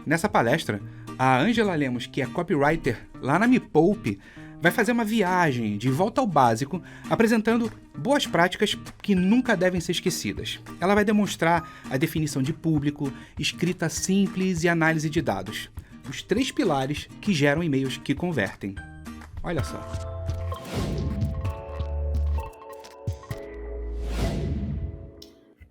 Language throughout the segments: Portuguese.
Nessa palestra, a Ângela Lemos, que é copywriter lá na Me Poupe, vai fazer uma viagem de volta ao básico, apresentando boas práticas que nunca devem ser esquecidas. Ela vai demonstrar a definição de público, escrita simples e análise de dados. Os 3 pilares que geram e-mails que convertem. Olha só.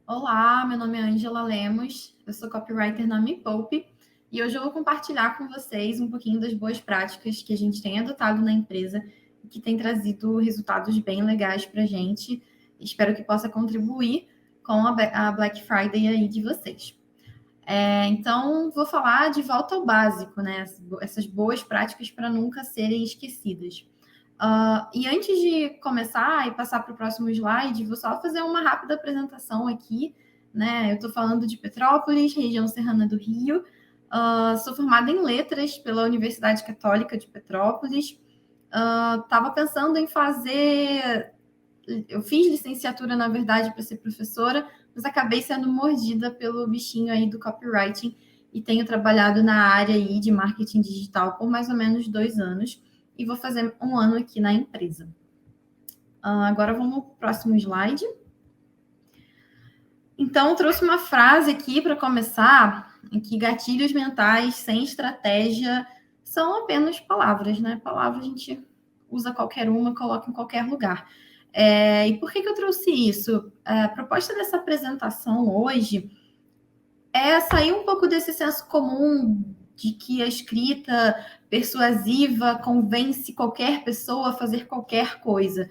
Olá, meu nome é Ângela Lemos, eu sou copywriter na Me Poupe e hoje eu vou compartilhar com vocês um pouquinho das boas práticas que a gente tem adotado na empresa e que tem trazido resultados bem legais para a gente. Espero que possa contribuir com a Black Friday aí de vocês. Então, vou falar de volta ao básico, né? Essas boas práticas para nunca serem esquecidas. E antes de começar e passar para o próximo slide, vou só fazer uma rápida apresentação aqui, né? Eu estou falando de Petrópolis, região serrana do Rio. Sou formada em letras pela Universidade Católica de Petrópolis. Estava pensando em fazer... Eu fiz licenciatura, na verdade, para ser professora, mas acabei sendo mordida pelo bichinho aí do copywriting e tenho trabalhado na área aí de marketing digital por mais ou menos 2 anos e vou fazer 1 ano aqui na empresa. Agora vamos para o próximo slide. Então, eu trouxe uma frase aqui para começar, em que gatilhos mentais sem estratégia são apenas palavras, né? Palavras a gente usa qualquer uma, coloca em qualquer lugar. E por que eu trouxe isso? A proposta dessa apresentação hoje é sair um pouco desse senso comum de que a escrita persuasiva convence qualquer pessoa a fazer qualquer coisa.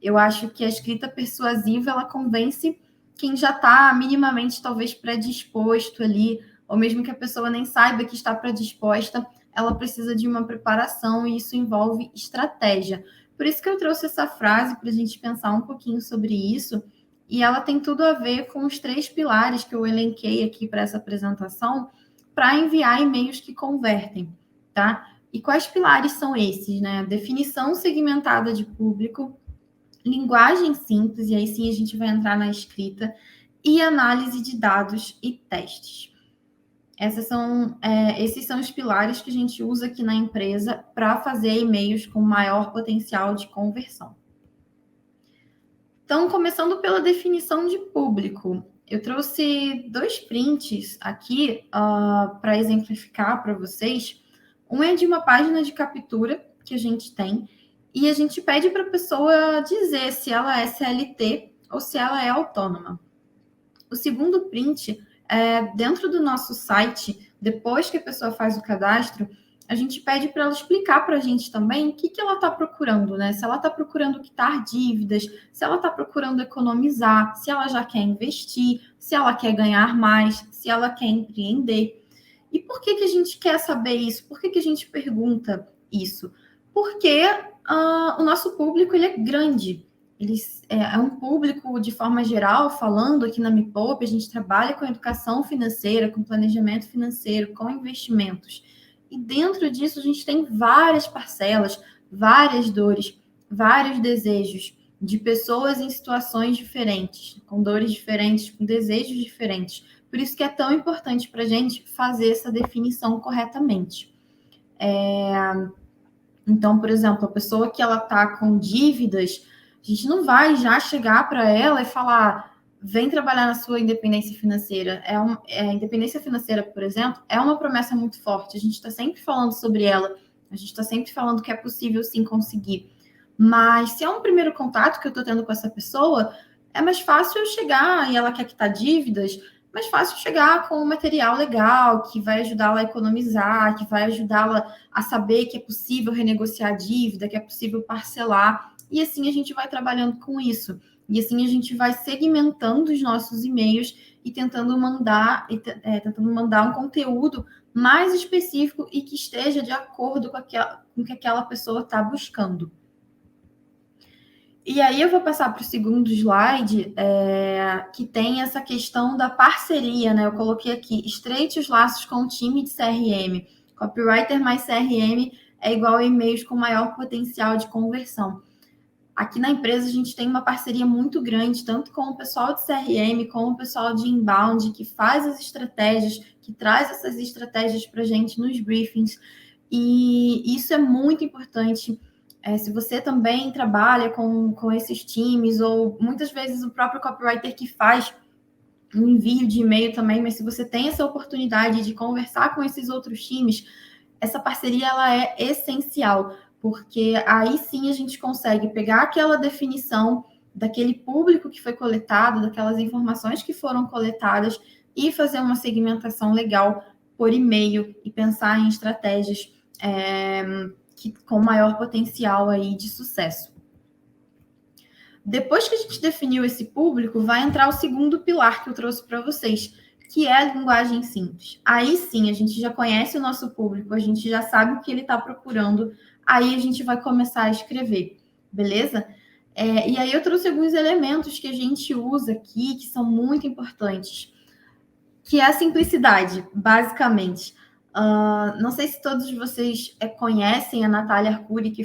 Eu acho que a escrita persuasiva, ela convence quem já está minimamente, talvez, predisposto ali, ou mesmo que a pessoa nem saiba que está predisposta, ela precisa de uma preparação e isso envolve estratégia. Por isso que eu trouxe essa frase para a gente pensar um pouquinho sobre isso, e ela tem tudo a ver com os 3 pilares que eu elenquei aqui para essa apresentação, para enviar e-mails que convertem, tá? E quais pilares são esses, né? Definição segmentada de público, linguagem simples, e aí sim a gente vai entrar na escrita, e análise de dados e testes. Esses são os pilares que a gente usa aqui na empresa para fazer e-mails com maior potencial de conversão. Então, começando pela definição de público, eu trouxe 2 prints aqui para exemplificar para vocês. Um é de uma página de captura que a gente tem, e a gente pede para a pessoa dizer se ela é CLT ou se ela é autônoma. O segundo print é dentro do nosso site, depois que a pessoa faz o cadastro, a gente pede para ela explicar para a gente também o que ela está procurando, né? Se ela está procurando quitar dívidas, se ela está procurando economizar, se ela já quer investir, se ela quer ganhar mais, se ela quer empreender. E por que a gente quer saber isso? Por que a gente pergunta isso? Porque o nosso público ele é grande. É um público, de forma geral, falando aqui na Me Poupe, a gente trabalha com educação financeira, com planejamento financeiro, com investimentos. E dentro disso, a gente tem várias parcelas, várias dores, vários desejos de pessoas em situações diferentes, com dores diferentes, com desejos diferentes. Por isso que é tão importante para a gente fazer essa definição corretamente. Então, por exemplo, a pessoa que ela está com dívidas, a gente não vai já chegar para ela e falar, vem trabalhar na sua independência financeira. A independência financeira, por exemplo, é uma promessa muito forte. A gente está sempre falando sobre ela, a gente está sempre falando que é possível sim conseguir. Mas se é um primeiro contato que eu estou tendo com essa pessoa, é mais fácil eu chegar e ela quer quitar dívidas, mais fácil chegar com um material legal que vai ajudá-la a economizar, que vai ajudá-la a saber que é possível renegociar a dívida, que é possível parcelar. E assim a gente vai trabalhando com isso. E assim a gente vai segmentando os nossos e-mails e tentando mandar um conteúdo mais específico e que esteja de acordo com o que aquela pessoa está buscando. E aí eu vou passar para o segundo slide, que tem essa questão da parceria, né? Eu coloquei aqui, estreite os laços com o time de CRM. Copywriter mais CRM é igual a e-mails com maior potencial de conversão. Aqui na empresa a gente tem uma parceria muito grande, tanto com o pessoal de CRM, como o pessoal de inbound, que faz as estratégias, que traz essas estratégias para a gente nos briefings. E isso é muito importante. Se você também trabalha com esses times, ou muitas vezes o próprio copywriter que faz um envio de e-mail também, mas se você tem essa oportunidade de conversar com esses outros times, essa parceria ela é essencial, porque aí sim a gente consegue pegar aquela definição daquele público que foi coletado, daquelas informações que foram coletadas e fazer uma segmentação legal por e-mail e pensar em estratégias com maior potencial aí de sucesso. Depois que a gente definiu esse público, vai entrar o segundo pilar que eu trouxe para vocês, que é a linguagem simples. Aí sim, a gente já conhece o nosso público, a gente já sabe o que ele está procurando, aí a gente vai começar a escrever, beleza? E aí eu trouxe alguns elementos que a gente usa aqui, que são muito importantes, que é a simplicidade, basicamente. Não sei se todos vocês conhecem a Natália Arcuri, que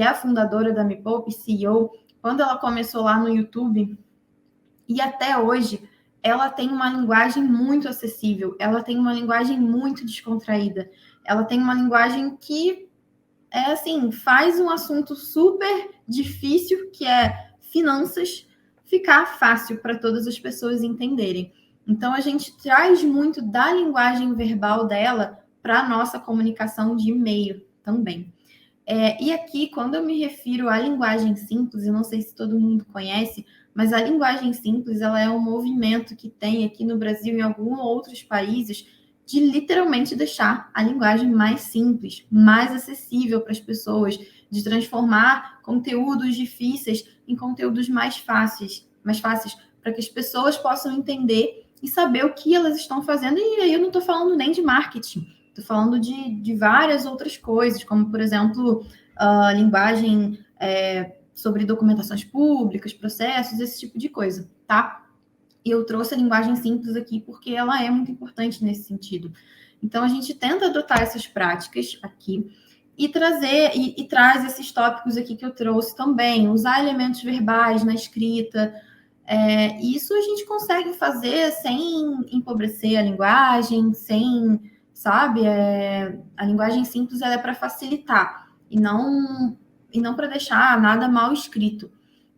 é a fundadora da Me Poupe, CEO. Quando ela começou lá no YouTube, e até hoje, ela tem uma linguagem muito acessível, ela tem uma linguagem muito descontraída, ela tem uma linguagem que faz um assunto super difícil, que é finanças, ficar fácil para todas as pessoas entenderem. Então, a gente traz muito da linguagem verbal dela para a nossa comunicação de e-mail também. E aqui, quando eu me refiro à linguagem simples, eu não sei se todo mundo conhece, mas a linguagem simples ela é um movimento que tem aqui no Brasil e em alguns outros países de literalmente deixar a linguagem mais simples, mais acessível para as pessoas, de transformar conteúdos difíceis em conteúdos mais fáceis para que as pessoas possam entender e saber o que elas estão fazendo. E aí eu não estou falando nem de marketing, estou falando de várias outras coisas, como, por exemplo, a linguagem sobre documentações públicas, processos, esse tipo de coisa, tá? E eu trouxe a linguagem simples aqui porque ela é muito importante nesse sentido. Então, a gente tenta adotar essas práticas aqui e traz esses tópicos aqui que eu trouxe também, usar elementos verbais na escrita. Isso a gente consegue fazer sem empobrecer a linguagem, sabe? A linguagem simples ela é para facilitar e não para deixar nada mal escrito.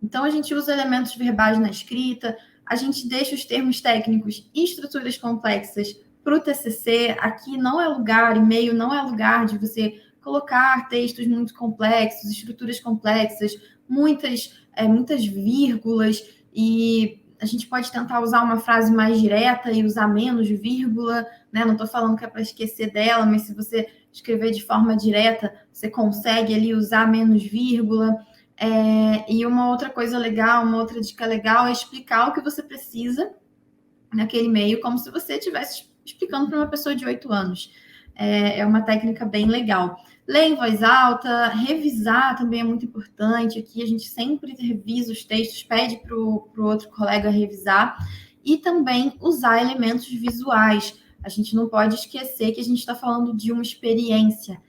Então, a gente usa elementos verbais na escrita, a gente deixa os termos técnicos e estruturas complexas para o TCC. Aqui não é lugar, e-mail não é lugar de você colocar textos muito complexos, estruturas complexas, muitas vírgulas, e a gente pode tentar usar uma frase mais direta e usar menos vírgula, né? Não estou falando que é para esquecer dela, mas se você escrever de forma direta, você consegue ali usar menos vírgula. E uma outra coisa legal, uma outra dica legal é explicar o que você precisa naquele e-mail, como se você estivesse explicando para uma pessoa de 8 anos. É uma técnica bem legal. Ler em voz alta, revisar também é muito importante. Aqui a gente sempre revisa os textos, pede para o outro colega revisar. E também usar elementos visuais. A gente não pode esquecer que a gente está falando de uma experiência.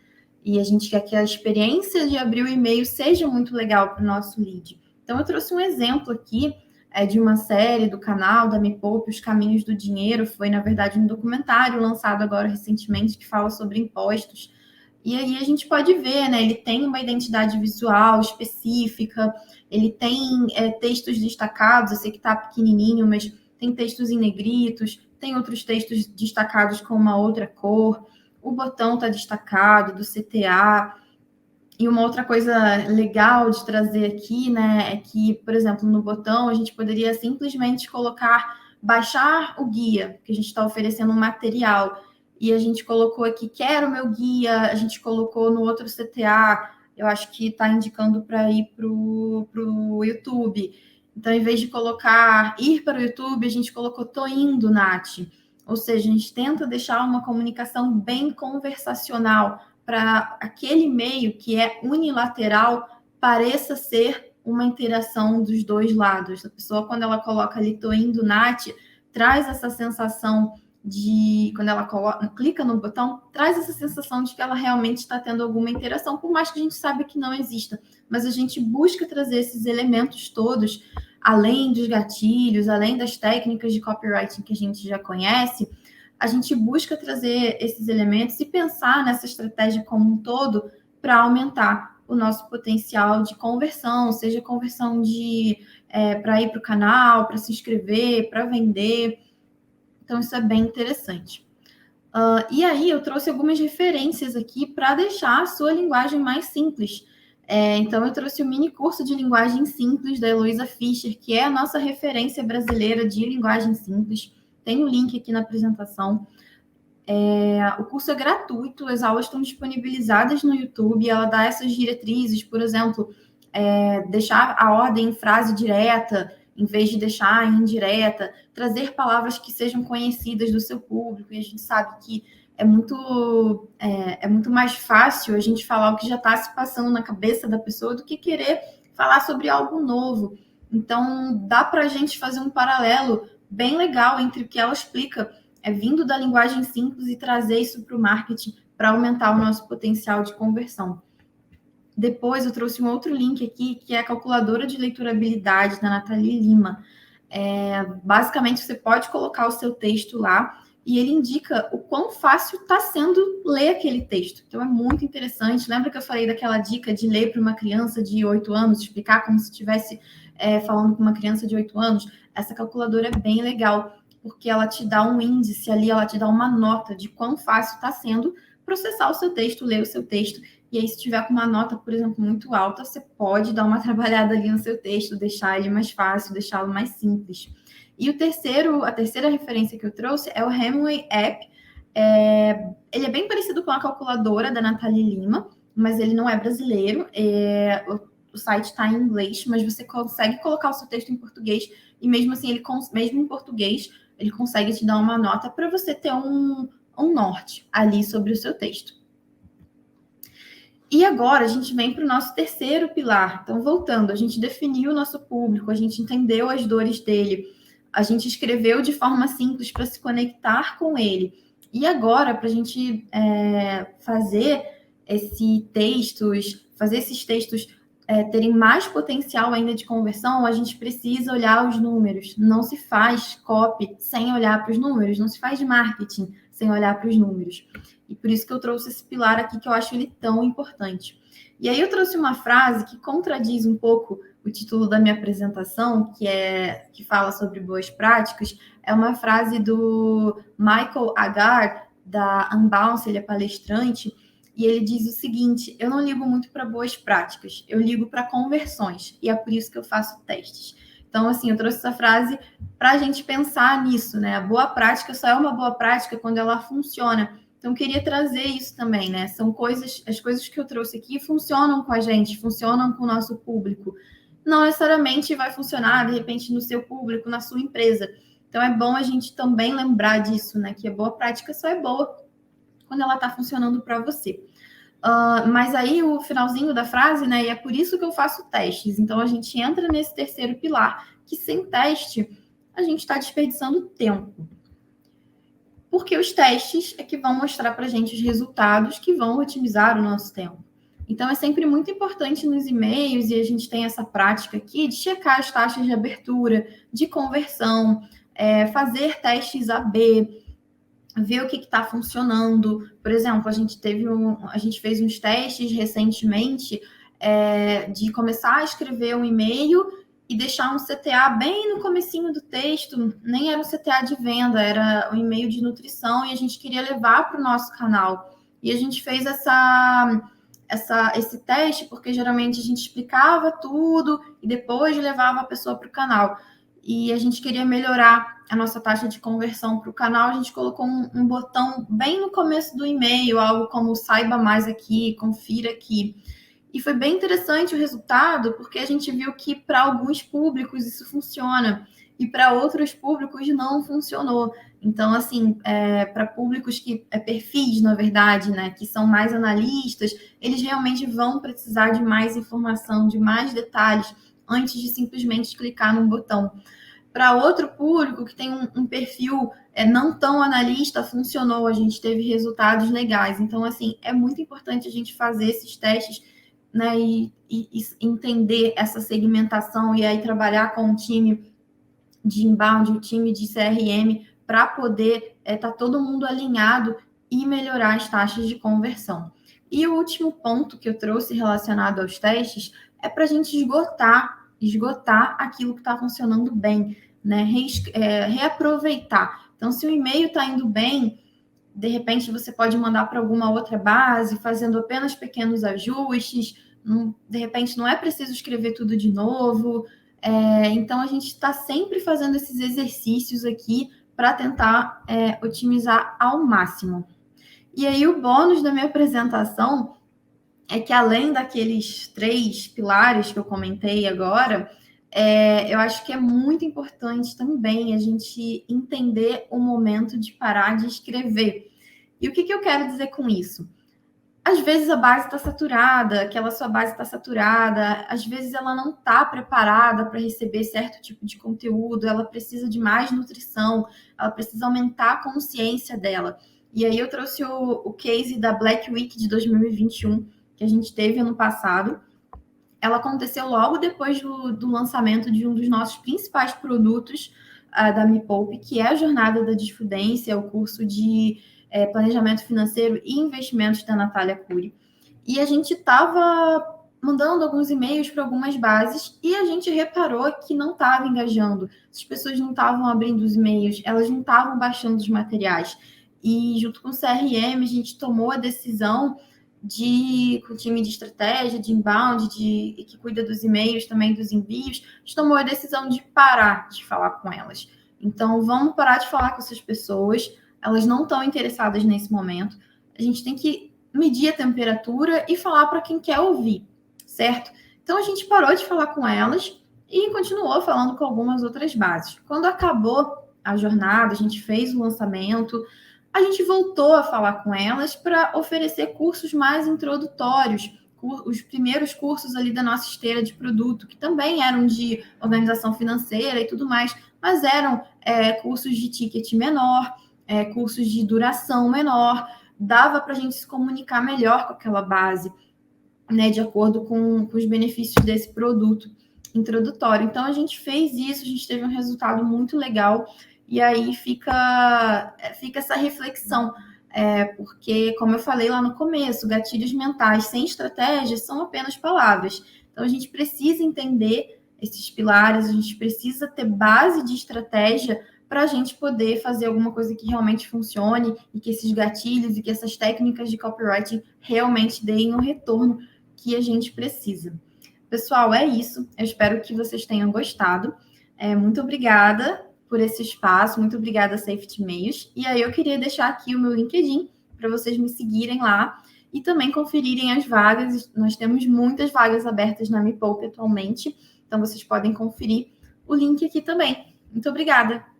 E a gente quer que a experiência de abrir o e-mail seja muito legal para o nosso lead. Então, eu trouxe um exemplo aqui de uma série do canal da Me Poupe, Os Caminhos do Dinheiro. Foi, na verdade, um documentário lançado agora recentemente que fala sobre impostos. E aí a gente pode ver, né? Ele tem uma identidade visual específica, ele tem textos destacados, eu sei que está pequenininho, mas tem textos em negritos, tem outros textos destacados com uma outra cor. O botão está destacado do CTA. E uma outra coisa legal de trazer aqui, né, é que, por exemplo, no botão a gente poderia simplesmente baixar o guia, que a gente está oferecendo um material. E a gente colocou aqui, quero o meu guia, a gente colocou no outro CTA, eu acho que está indicando para ir para o YouTube. Então, em vez de colocar ir para o YouTube, a gente colocou tô indo, Nath. Ou seja, a gente tenta deixar uma comunicação bem conversacional para aquele e-mail que é unilateral pareça ser uma interação dos dois lados. A pessoa, quando ela coloca ali tô indo, Nath, traz essa sensação quando ela clica no botão, traz essa sensação de que ela realmente está tendo alguma interação, por mais que a gente saiba que não exista. Mas a gente busca trazer esses elementos todos, além dos gatilhos, além das técnicas de copywriting que a gente já conhece, a gente busca trazer esses elementos e pensar nessa estratégia como um todo para aumentar o nosso potencial de conversão, seja conversão para ir para o canal, para se inscrever, para vender. Então, isso é bem interessante. E aí, eu trouxe algumas referências aqui para deixar a sua linguagem mais simples. Então, eu trouxe o mini curso de linguagem simples da Heloísa Fischer, que é a nossa referência brasileira de linguagem simples. Tem o link aqui na apresentação. O curso é gratuito, as aulas estão disponibilizadas no YouTube, ela dá essas diretrizes, por exemplo, deixar a ordem em frase direta, em vez de deixar em indireta, trazer palavras que sejam conhecidas do seu público, e a gente sabe que é muito mais fácil a gente falar o que já está se passando na cabeça da pessoa do que querer falar sobre algo novo. Então, dá para a gente fazer um paralelo bem legal entre o que ela explica, vindo da linguagem simples e trazer isso para o marketing para aumentar o nosso potencial de conversão. Depois eu trouxe um outro link aqui, que é a calculadora de leiturabilidade da Nathalie Lima. Basicamente, você pode colocar o seu texto lá e ele indica o quão fácil está sendo ler aquele texto. Então, é muito interessante. Lembra que eu falei daquela dica de ler para uma criança de 8 anos, explicar como se estivesse falando com uma criança de 8 anos? Essa calculadora é bem legal, porque ela te dá um índice ali, ela te dá uma nota de quão fácil está sendo processar o seu texto, ler o seu texto. E aí, se tiver com uma nota, por exemplo, muito alta, você pode dar uma trabalhada ali no seu texto, deixar ele mais fácil, deixá-lo mais simples. E a terceira referência que eu trouxe é o Hemingway App. Ele é bem parecido com a calculadora da Nathalie Lima, mas ele não é brasileiro. O site está em inglês, mas você consegue colocar o seu texto em português, e mesmo assim, mesmo em português, ele consegue te dar uma nota para você ter um norte ali sobre o seu texto. E agora a gente vem para o nosso terceiro pilar. Então, voltando, a gente definiu o nosso público, a gente entendeu as dores dele, a gente escreveu de forma simples para se conectar com ele. E agora, para a gente fazer esses textos terem mais potencial ainda de conversão, a gente precisa olhar os números. Não se faz copy sem olhar para os números, não se faz marketing sem olhar para os números. E por isso que eu trouxe esse pilar aqui, que eu acho ele tão importante. E aí eu trouxe uma frase que contradiz um pouco o título da minha apresentação, que fala sobre boas práticas. É uma frase do Michael Agar, da Unbounce, ele é palestrante, e ele diz o seguinte: eu não ligo muito para boas práticas, eu ligo para conversões, e é por isso que eu faço testes. Então, assim, eu trouxe essa frase para a gente pensar nisso, né? A boa prática só é uma boa prática quando ela funciona. Então, eu queria trazer isso também, né? As coisas que eu trouxe aqui funcionam com a gente, funcionam com o nosso público. Não necessariamente vai funcionar, de repente, no seu público, na sua empresa. Então, é bom a gente também lembrar disso, né? Que a boa prática só é boa quando ela está funcionando para você. Mas aí o finalzinho da frase, né? E é por isso que eu faço testes. Então a gente entra nesse terceiro pilar, que sem teste a gente está desperdiçando tempo. Porque os testes é que vão mostrar para a gente os resultados que vão otimizar o nosso tempo. Então é sempre muito importante nos e-mails, e a gente tem essa prática aqui de checar as taxas de abertura, de conversão, fazer testes AB, ver o que está funcionando. Por exemplo, a gente fez uns testes recentemente de começar a escrever um e-mail e deixar um CTA bem no comecinho do texto. Nem era um CTA de venda, era um e-mail de nutrição, e a gente queria levar para o nosso canal. E a gente fez esse teste porque geralmente a gente explicava tudo e depois levava a pessoa para o canal. E a gente queria melhorar a nossa taxa de conversão para o canal. A gente colocou um botão bem no começo do e-mail, algo como saiba mais aqui, confira aqui. E foi bem interessante o resultado, porque a gente viu que para alguns públicos isso funciona e para outros públicos não funcionou. Então, assim, para públicos perfis, na verdade, né, que são mais analistas, eles realmente vão precisar de mais informação, de mais detalhes, antes de simplesmente clicar no botão. Para outro público que tem um perfil não tão analista, funcionou, a gente teve resultados legais. Então, assim, é muito importante a gente fazer esses testes, né, e entender essa segmentação e aí trabalhar com o time de inbound, o time de CRM, para poder estar todo mundo alinhado e melhorar as taxas de conversão. E o último ponto que eu trouxe relacionado aos testes é para a gente esgotar aquilo que está funcionando bem, né? Reaproveitar. Então, se o e-mail está indo bem, de repente você pode mandar para alguma outra base, fazendo apenas pequenos ajustes. De repente não é preciso escrever tudo de novo. Então a gente está sempre fazendo esses exercícios aqui para tentar otimizar ao máximo. E aí o bônus da minha apresentação é que além daqueles 3 pilares que eu comentei agora, eu acho que é muito importante também a gente entender o momento de parar de escrever. E o que eu quero dizer com isso? Às vezes a base está saturada, aquela sua base está saturada, às vezes ela não está preparada para receber certo tipo de conteúdo, ela precisa de mais nutrição, ela precisa aumentar a consciência dela. E aí eu trouxe o case da Black Week de 2021, que a gente teve ano passado. Ela aconteceu logo depois do lançamento de um dos nossos principais produtos da Me Poupe, que é a Jornada da Desfudência, o curso de planejamento financeiro e investimentos da Natália Cury. E a gente estava mandando alguns e-mails para algumas bases e a gente reparou que não estava engajando. As pessoas não estavam abrindo os e-mails, elas não estavam baixando os materiais. E junto com o CRM, a gente tomou a decisão com o time de estratégia, de inbound, que cuida dos e-mails, também dos envios, a gente tomou a decisão de parar de falar com elas. Então, vamos parar de falar com essas pessoas, elas não estão interessadas nesse momento. A gente tem que medir a temperatura e falar para quem quer ouvir, certo? Então, a gente parou de falar com elas e continuou falando com algumas outras bases. Quando acabou a jornada, a gente fez o lançamento, a gente voltou a falar com elas para oferecer cursos mais introdutórios, os primeiros cursos ali da nossa esteira de produto, que também eram de organização financeira e tudo mais, mas eram cursos de ticket menor, cursos de duração menor, dava para a gente se comunicar melhor com aquela base, né, de acordo com os benefícios desse produto introdutório. Então, a gente fez isso, a gente teve um resultado muito legal, e aí fica essa reflexão, porque, como eu falei lá no começo, gatilhos mentais sem estratégia são apenas palavras. Então, a gente precisa entender esses pilares, a gente precisa ter base de estratégia para a gente poder fazer alguma coisa que realmente funcione e que esses gatilhos e que essas técnicas de copywriting realmente deem o retorno que a gente precisa. Pessoal, é isso. Eu espero que vocês tenham gostado. Muito obrigada por esse espaço, muito obrigada, Safety Meios. E aí eu queria deixar aqui o meu LinkedIn para vocês me seguirem lá e também conferirem as vagas. Nós temos muitas vagas abertas na Me Poupe atualmente, então vocês podem conferir o link aqui também. Muito obrigada!